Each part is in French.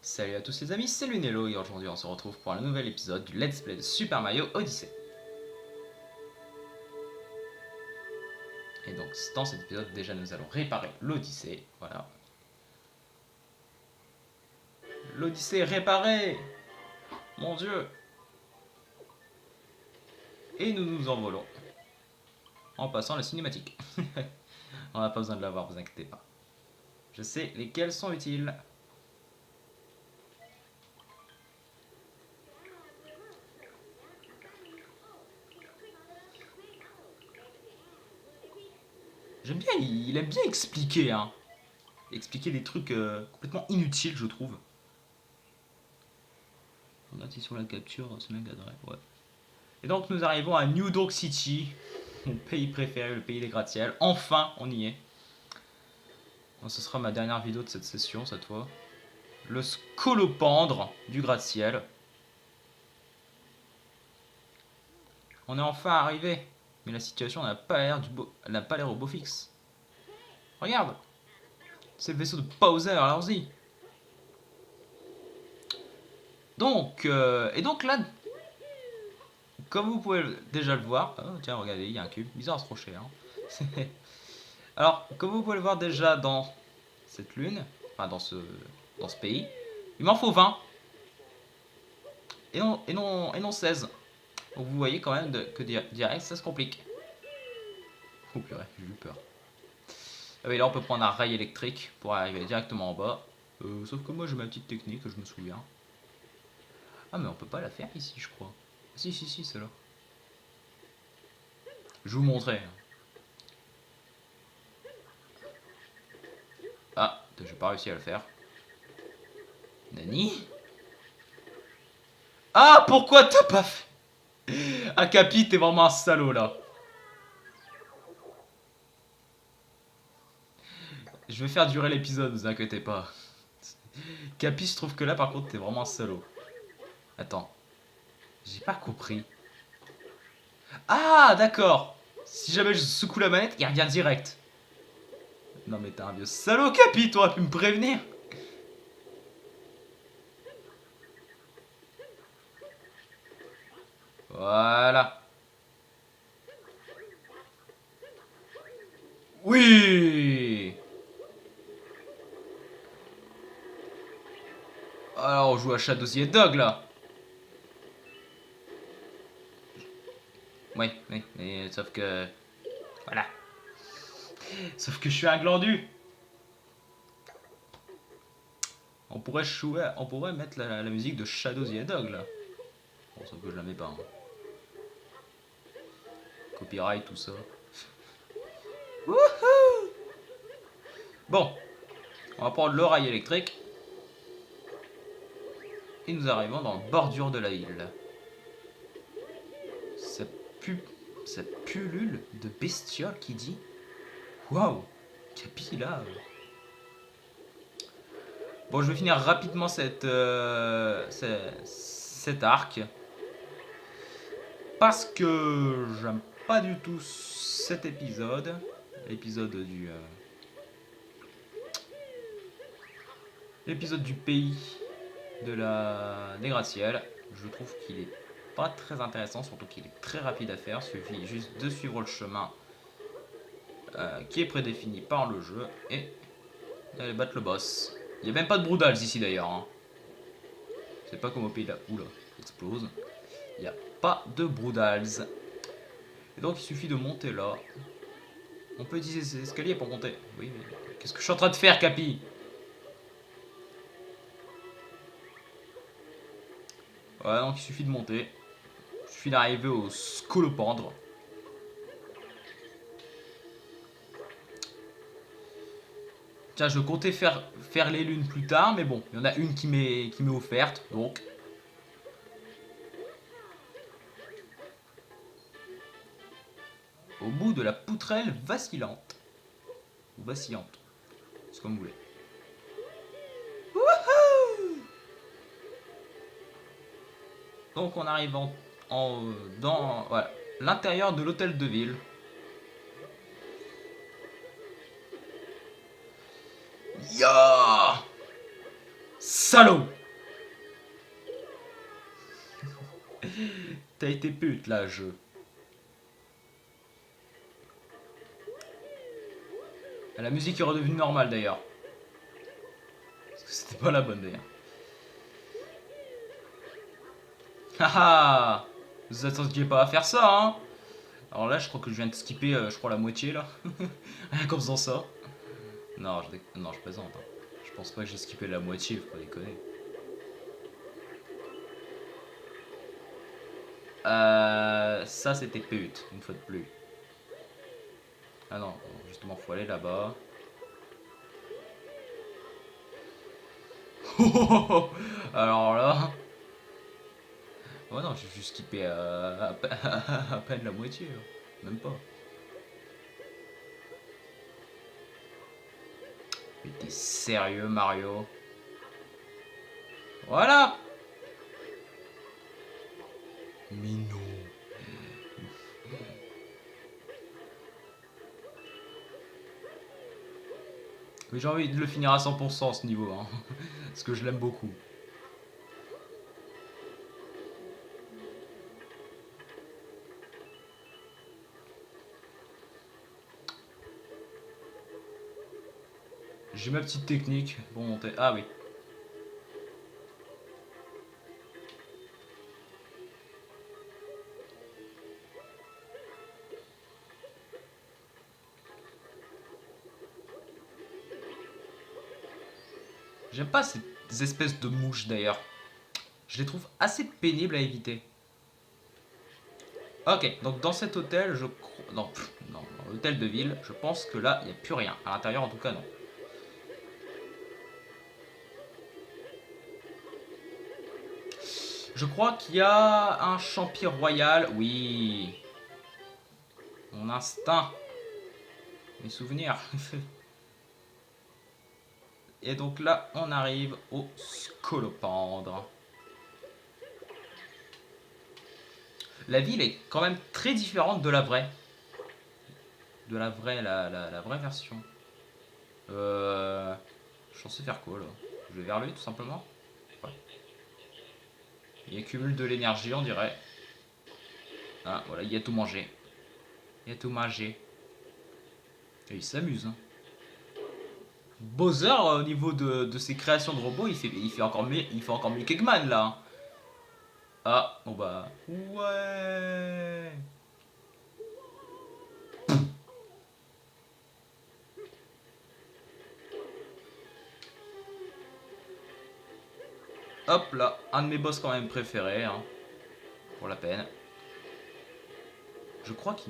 Salut à tous les amis, c'est Lunello et aujourd'hui on se retrouve pour un nouvel épisode du Let's Play de Super Mario Odyssey. Et donc dans cet épisode déjà nous allons réparer l'Odyssée, voilà. L'Odyssée réparée. Mon dieu. Et nous nous envolons en passant la cinématique. On n'a pas besoin de la voir, vous inquiétez pas. Je sais lesquels sont utiles. J'aime bien, il aime bien expliquer, hein. Expliquer des trucs complètement inutiles, je trouve. On a sur la capture, c'est bien cadré, ouais. Et donc nous arrivons à New Donk City, mon pays préféré, le pays des gratte-ciel. Enfin, on y est. Bon, ce sera ma dernière vidéo de cette session, cette fois. Le scolopendre du gratte-ciel. On est enfin arrivé. Mais la situation n'a pas l'air au beau fixe. Regarde. C'est le vaisseau de Bowser, allons-y. Donc, et donc là, comme vous pouvez déjà le voir, oh, tiens, regardez, il y a un cube, bizarre ce rocher. Hein. Alors, comme vous pouvez le voir déjà dans cette lune, enfin dans ce pays, il m'en faut 20 et non 16. Donc vous voyez quand même que direct ça se complique. Oh purée, j'ai eu peur. Ah oui, là on peut prendre un rail électrique pour arriver directement en bas. Sauf que moi j'ai ma petite technique, je me souviens. Ah mais on peut pas la faire ici je crois. Si c'est là. Je vais vous montrer. Ah, j'ai pas réussi à le faire. Nani? Ah, pourquoi t'as pas fait? Ah, Capi, t'es vraiment un salaud là. Je vais faire durer l'épisode, vous inquiétez pas. Capi, je trouve que là par contre t'es vraiment un salaud. Attends. J'ai pas compris. Ah, d'accord. Si jamais je secoue la manette, il revient direct. Non mais t'es un vieux salaud, Capi, t'aurais pu me prévenir. Voilà. Oui. Alors on joue à Shadow the Hedgehog là. Oui, mais sauf que... Voilà. Sauf que je suis un glandu. On pourrait mettre la musique de Shadow the Hedgehog là. Bon, sauf que je la mets pas. Hein. Copyright, tout ça. Wouhou! Bon, on va prendre le rail électrique. Et nous arrivons dans le bordure de la île. Ça pullule de bestioles qui dit... Waouh! Capi là. Bon, je vais finir rapidement cet arc. Parce que j'aime pas du tout cet épisode. L'épisode du... l'épisode du pays des gratte-ciel. Je trouve qu'il est pas très intéressant, surtout qu'il est très rapide à faire. Il suffit juste de suivre le chemin qui est prédéfini par le jeu et d'aller battre le boss. Il n'y a même pas de broodals ici d'ailleurs. Hein. C'est pas comme au pays de la... Oula, explose. Il n'y a pas de broodals. Et donc il suffit de monter là. On peut utiliser ces escaliers pour monter. Oui, mais qu'est-ce que je suis en train de faire, Capi? Voilà, donc il suffit de monter. Il suffit d'arriver au scolopendre. Tiens, je comptais faire les lunes plus tard, mais bon, il y en a une qui m'est offerte, donc. Au bout de la poutrelle vacillante. Ou vacillante. C'est comme vous voulez. Wouhou! Donc on arrive dans voilà, l'intérieur de l'hôtel de ville. Ya! Salaud! T'as été pute là, jeu. La musique est redevenue normale d'ailleurs. Parce que c'était pas la bonne d'ailleurs. Haha! Vous attendiez pas à faire ça, hein? Alors là, je crois que je viens de skipper, je crois, la moitié là. Rien qu'en faisant ça. Non, non, je plaisante. Hein. Je pense pas que j'ai skippé la moitié, faut pas déconner. Ça c'était pute, une fois de plus. Ah non, justement, faut aller là-bas. Alors là. Oh non, j'ai juste skippé à peine la moitié. Hein. Même pas. Mais t'es sérieux, Mario? Voilà! Mais non. Mais j'ai envie de le finir à 100% ce niveau, hein. Parce que je l'aime beaucoup. J'ai ma petite technique pour monter. Ah oui. J'aime pas ces espèces de mouches d'ailleurs. Je les trouve assez pénibles à éviter. Ok, donc dans cet hôtel, je crois... Non, non, dans l'hôtel de ville, je pense que là, il n'y a plus rien. À l'intérieur, en tout cas, non. Je crois qu'il y a un champi royal. Oui. Mon instinct. Mes souvenirs. Et donc là, on arrive au scolopendre. La ville est quand même très différente de la vraie. De la vraie, la vraie version. Je suis censé faire quoi là? Je vais vers lui tout simplement. Ouais. Il accumule de l'énergie, on dirait. Ah, voilà, il a tout mangé. Il a tout mangé. Et il s'amuse. Hein. Bowser, au niveau de ses créations de robots, il fait encore mieux qu'Eggman là. Ah, bon bah. Ouais. Hop là, un de mes boss quand même préférés. Hein, pour la peine. Je crois que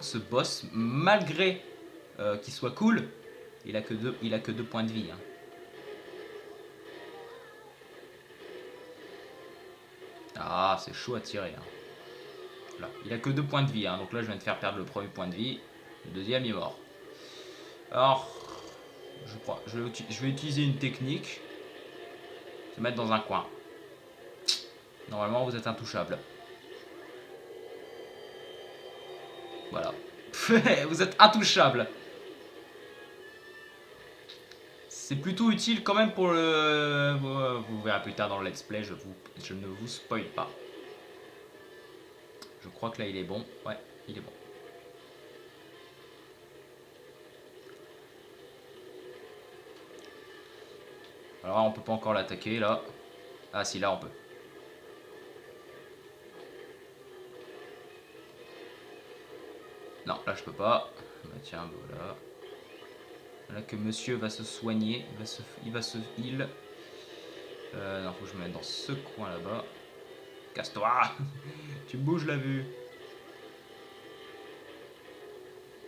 ce boss, malgré qu'il soit cool, il a que deux points de vie. Hein. Ah, c'est chaud à tirer. Hein. Là, il a que 2 points de vie. Hein, donc là, je viens de faire perdre le premier point de vie. Le deuxième, il est mort. Alors, je crois, je vais utiliser une technique. Se mettre dans un coin. Normalement, vous êtes intouchable. Voilà. Vous êtes intouchable. C'est plutôt utile quand même pour le... Vous verrez plus tard dans le let's play, je ne vous spoil pas. Je crois que là il est bon. Ouais, il est bon. Alors là, on peut pas encore l'attaquer là. Ah si, là on peut. Non, là je peux pas. Bah tiens, voilà. Là que monsieur va se soigner. Il va se heal. Non, faut que je me mette dans ce coin là-bas. Casse-toi. Tu bouges la vue.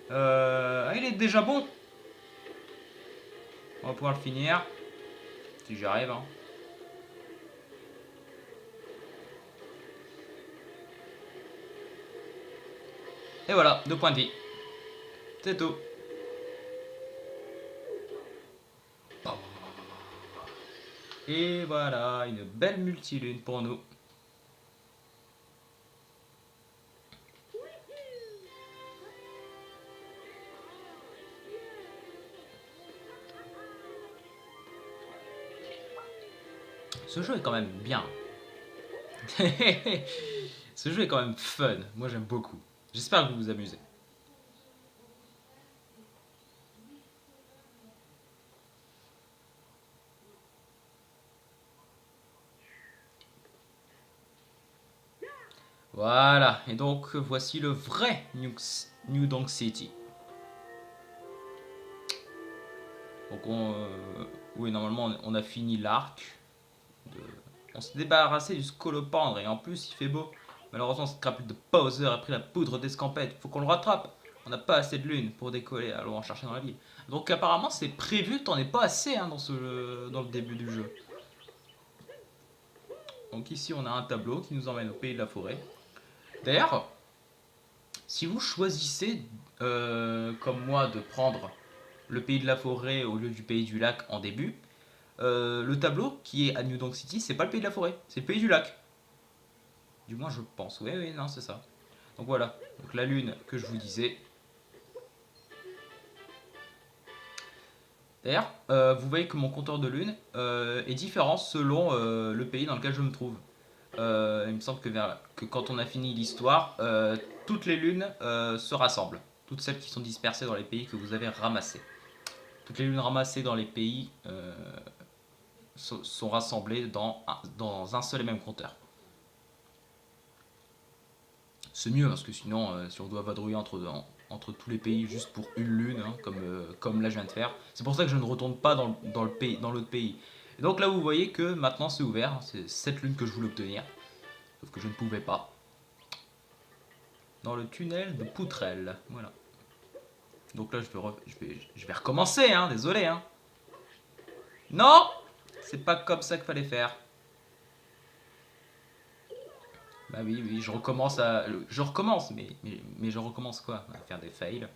Ah, il est déjà bon. On va pouvoir le finir. Si j'y arrive. Hein. Et voilà, 2 points de vie. C'est tout. Et voilà, une belle multilune pour nous. Ce jeu est quand même bien. Ce jeu est quand même fun. Moi, j'aime beaucoup. J'espère que vous vous amusez. Voilà, et donc voici le vrai New Donk City. Donc oui, normalement on a fini l'arc. On s'est débarrassé du scolopendre et en plus il fait beau. Malheureusement cette crapule de Bowser a pris la poudre d'escampette. Faut qu'on le rattrape. On n'a pas assez de lune pour décoller, allons en chercher dans la ville. Donc apparemment c'est prévu que t'en aies pas assez hein, dans le début du jeu. Donc ici on a un tableau qui nous emmène au pays de la forêt. D'ailleurs, si vous choisissez, comme moi, de prendre le pays de la forêt au lieu du pays du lac en début, le tableau qui est à New Donk City, c'est pas le pays de la forêt, c'est le pays du lac. Du moins, je pense. Oui, oui, non, c'est ça. Donc voilà. Donc la lune que je vous disais. D'ailleurs, vous voyez que mon compteur de lune est différent selon le pays dans lequel je me trouve. Il me semble que quand on a fini l'histoire, toutes les lunes se rassemblent. Toutes celles qui sont dispersées dans les pays que vous avez ramassés. Toutes les lunes ramassées dans les pays sont rassemblées dans un seul et même compteur. C'est mieux parce que sinon, si on doit vadrouiller entre tous les pays juste pour une lune, hein, comme là je viens de faire, c'est pour ça que je ne retourne pas dans l'autre pays. Et donc là vous voyez que maintenant c'est ouvert, c'est cette lune que je voulais obtenir, sauf que je ne pouvais pas. Dans le tunnel de Poutrelle, voilà. Donc là je vais recommencer, hein, désolé. Hein. Non, c'est pas comme ça qu'il fallait faire. Bah oui, oui, je recommence, mais je recommence quoi? À faire des fails.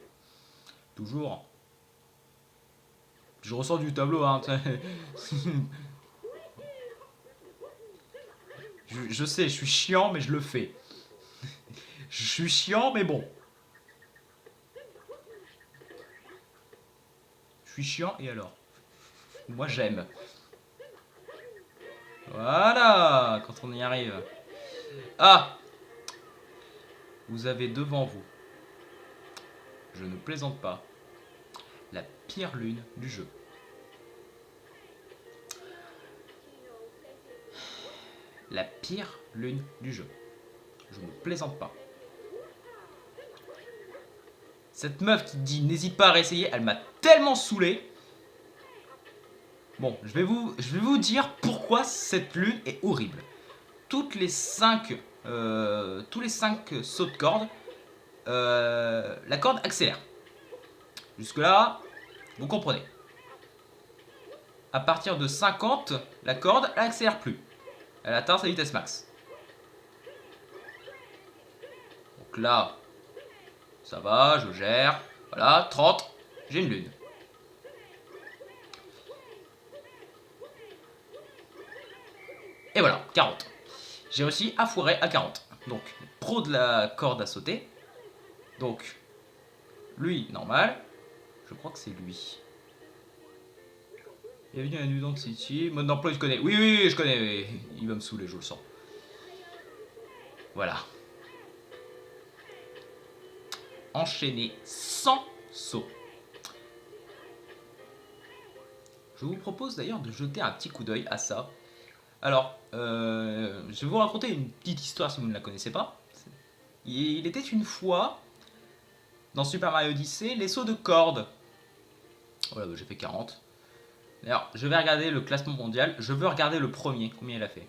Toujours. Je ressors du tableau, hein. Je sais, je suis chiant, mais je le fais. Je suis chiant, mais bon. Je suis chiant, et alors? Moi, j'aime. Voilà, quand on y arrive. Ah! Vous avez devant vous, je ne plaisante pas, la pire lune du jeu. La pire lune du jeu. Je ne plaisante pas. Cette meuf qui dit n'hésite pas à réessayer, elle m'a tellement saoulé. Bon, je vais vous dire pourquoi cette lune est horrible. Tous les 5 sauts de corde, la corde accélère. Jusque là, vous comprenez. À partir de 50, la corde elle accélère plus. Elle atteint sa vitesse max. Donc là, ça va, je gère. Voilà, 30, j'ai une lune. Et voilà, 40. J'ai réussi à foirer à 40. Donc, pro de la corde à sauter. Donc, lui, normal. Je crois que c'est lui. Bienvenue à New Donk City. Mode d'emploi, je connais. Oui, oui, oui, je connais. Oui. Il va me saouler, je le sens. Voilà. Enchaîner sans saut. Je vous propose d'ailleurs de jeter un petit coup d'œil à ça. Alors, je vais vous raconter une petite histoire si vous ne la connaissez pas. Il était une fois, dans Super Mario Odyssey, les sauts de corde. Voilà, j'ai fait 40. D'ailleurs, je vais regarder le classement mondial. Je veux regarder le premier, combien il a fait.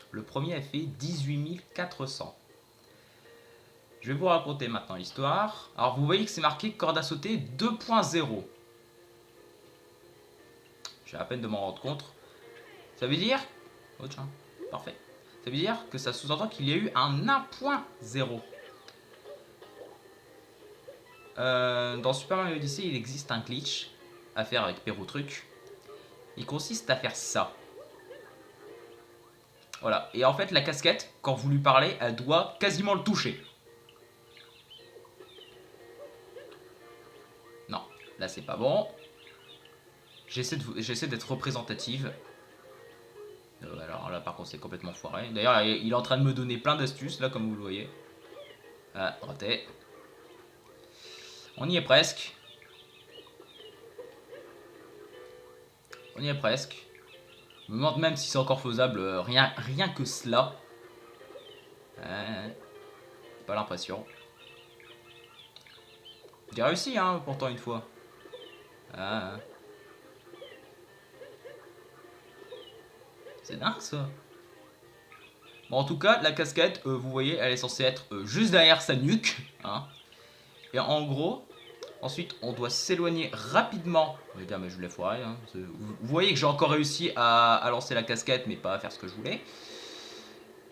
Le premier a fait 18 400. Je vais vous raconter maintenant l'histoire. Alors, vous voyez que c'est marqué corde à sauter 2.0. J'ai à peine de m'en rendre compte. Ça veut dire... Oh tiens, parfait. Ça veut dire que ça sous-entend qu'il y a eu un 1.0. Dans Super Mario Odyssey, il existe un glitch à faire avec Perro Truc. Il consiste à faire ça. Voilà. Et en fait, la casquette, quand vous lui parlez, elle doit quasiment le toucher. Non, là c'est pas bon. J'essaie d'être représentative. Alors là, par contre, c'est complètement foiré. D'ailleurs, il est en train de me donner plein d'astuces, là, comme vous le voyez. Ah, raté. On y est presque. On y est presque. Je me demande même si c'est encore faisable. Rien que cela. Pas l'impression. J'ai réussi, hein, pourtant, une fois. C'est dingue, ça. Bon, en tout cas, la casquette, vous voyez, elle est censée être juste derrière sa nuque. Hein. Et en gros, ensuite, on doit s'éloigner rapidement. Vous allez dire, mais je l'ai foiré. Hein. Vous voyez que j'ai encore réussi à lancer la casquette, mais pas à faire ce que je voulais.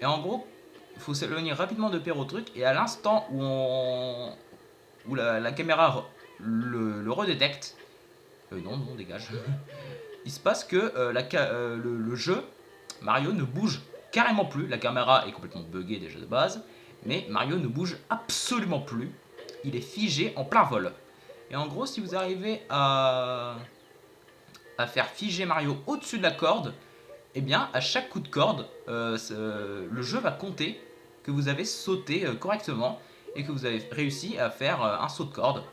Et en gros, il faut s'éloigner rapidement de Perro truc. Et à l'instant où la caméra le redétecte, non, dégage. Il se passe que le jeu, Mario ne bouge carrément plus. La caméra est complètement buggée déjà de base. Mais Mario ne bouge absolument plus. Il est figé en plein vol. Et en gros, si vous arrivez à faire figer Mario au-dessus de la corde, eh bien, à chaque coup de corde, le jeu va compter que vous avez sauté correctement et que vous avez réussi à faire un saut de corde.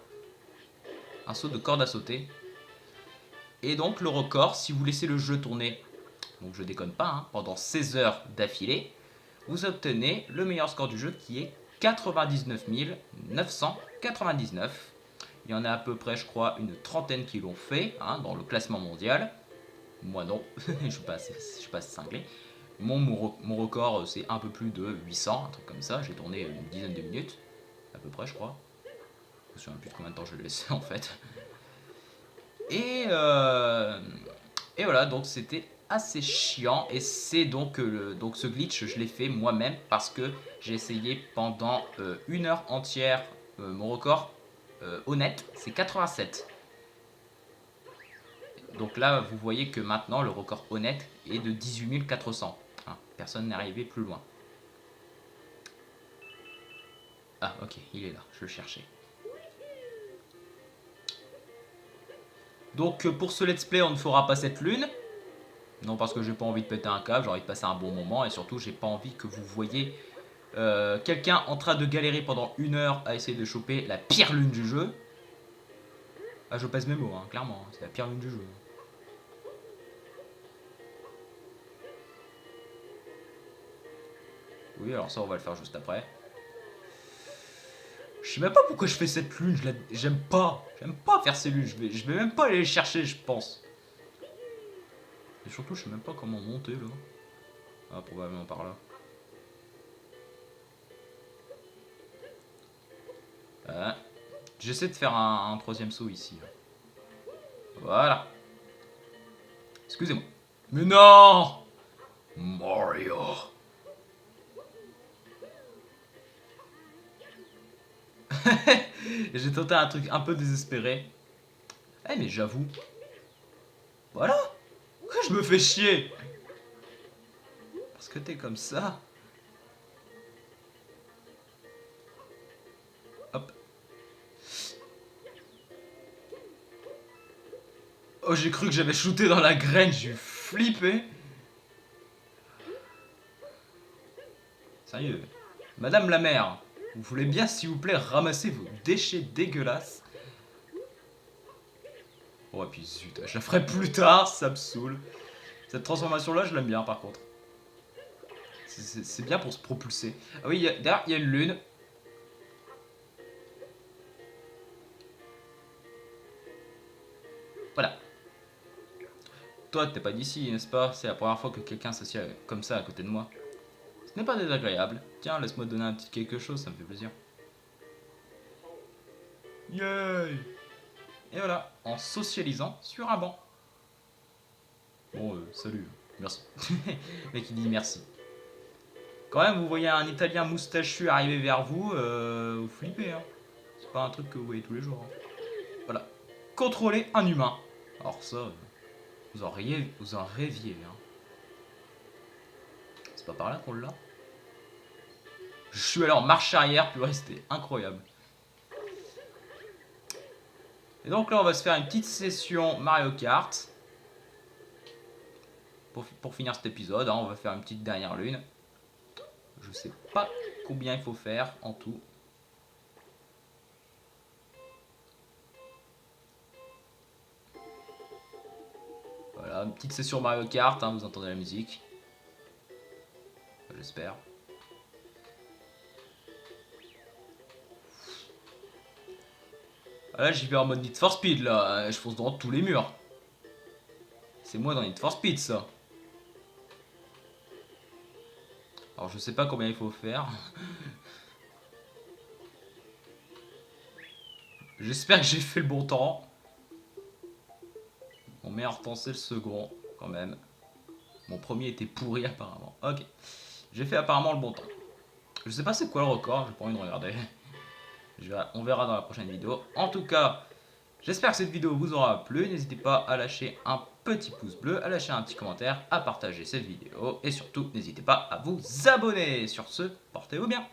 Un saut de corde à sauter. Et donc, le record, si vous laissez le jeu tourner, donc je déconne pas, hein, pendant 16 heures d'affilée, vous obtenez le meilleur score du jeu qui est 99 999. Il y en a à peu près, je crois, une trentaine qui l'ont fait hein, dans le classement mondial. Moi non, je suis pas assez cinglé. Mon record, c'est un peu plus de 800, un truc comme ça. J'ai tourné une dizaine de minutes, à peu près, je crois. Je me souviens plus de combien de temps je l'ai laissé en fait. Et voilà, donc c'était assez chiant. Et c'est donc, ce glitch, je l'ai fait moi-même parce que j'ai essayé pendant une heure entière. Mon record honnête, c'est 87. Donc là, vous voyez que maintenant, le record honnête est de 18 400. Hein, personne n'est arrivé plus loin. Ah, ok, il est là, je le cherchais. Donc pour ce let's play, on ne fera pas cette lune. Non, parce que j'ai pas envie de péter un câble, j'ai envie de passer un bon moment. Et surtout, j'ai pas envie que vous voyez quelqu'un en train de galérer pendant une heure à essayer de choper la pire lune du jeu. Ah, je pèse mes mots, hein, clairement, c'est la pire lune du jeu. Oui, alors ça, on va le faire juste après. Je sais même pas pourquoi je fais cette lune, j'aime pas. J'aime pas faire ces lunes, je vais même pas aller les chercher, je pense. Et surtout, je sais même pas comment monter, là. Ah, probablement par là. J'essaie de faire un troisième saut ici. Voilà. Excusez-moi. Mais non Mario. J'ai tenté un truc un peu désespéré. Eh mais j'avoue. Voilà. Pourquoi je me fais chier? Parce que t'es comme ça. Hop. Oh, j'ai cru que j'avais shooté dans la graine, j'ai flippé. Sérieux. Madame la mère, vous voulez bien s'il vous plaît ramasser vos déchets dégueulasses? Oh et puis zut, je la ferai plus tard, ça me saoule. Cette transformation là je l'aime bien par contre. C'est bien pour se propulser. Ah oui, derrière il y a une lune. Voilà. Toi t'es pas d'ici, n'est-ce pas? C'est la première fois que quelqu'un s'assied comme ça à côté de moi. Ce n'est pas désagréable. Tiens, laisse-moi te donner un petit quelque chose, ça me fait plaisir. Yay! Et voilà, en socialisant sur un banc. Bon, salut, merci. Le mec il dit merci. Quand même, vous voyez un Italien moustachu arriver vers vous, vous flippez. Hein. C'est pas un truc que vous voyez tous les jours. Hein. Voilà. Contrôler un humain. Alors ça, vous en rêviez. Hein. C'est pas par là qu'on l'a. Je suis allé en marche arrière, puis c'était incroyable. Et donc là, on va se faire une petite session Mario Kart. pour finir cet épisode, hein, on va faire une petite dernière lune. Je sais pas combien il faut faire en tout. Voilà, une petite session Mario Kart, hein, vous entendez la musique. J'espère. Là, j'y vais en mode Need for Speed, là. Je fonce dans tous les murs. C'est moi dans Need for Speed, ça. Alors, je sais pas combien il faut faire. J'espère que j'ai fait le bon temps. Mon meilleur temps, c'est le second, quand même. Mon premier était pourri, apparemment. Ok. J'ai fait apparemment le bon temps. Je sais pas c'est quoi le record, j'ai pas envie de regarder. On verra dans la prochaine vidéo. En tout cas, j'espère que cette vidéo vous aura plu. N'hésitez pas à lâcher un petit pouce bleu, à lâcher un petit commentaire, à partager cette vidéo. Et surtout, n'hésitez pas à vous abonner. Sur ce, portez-vous bien.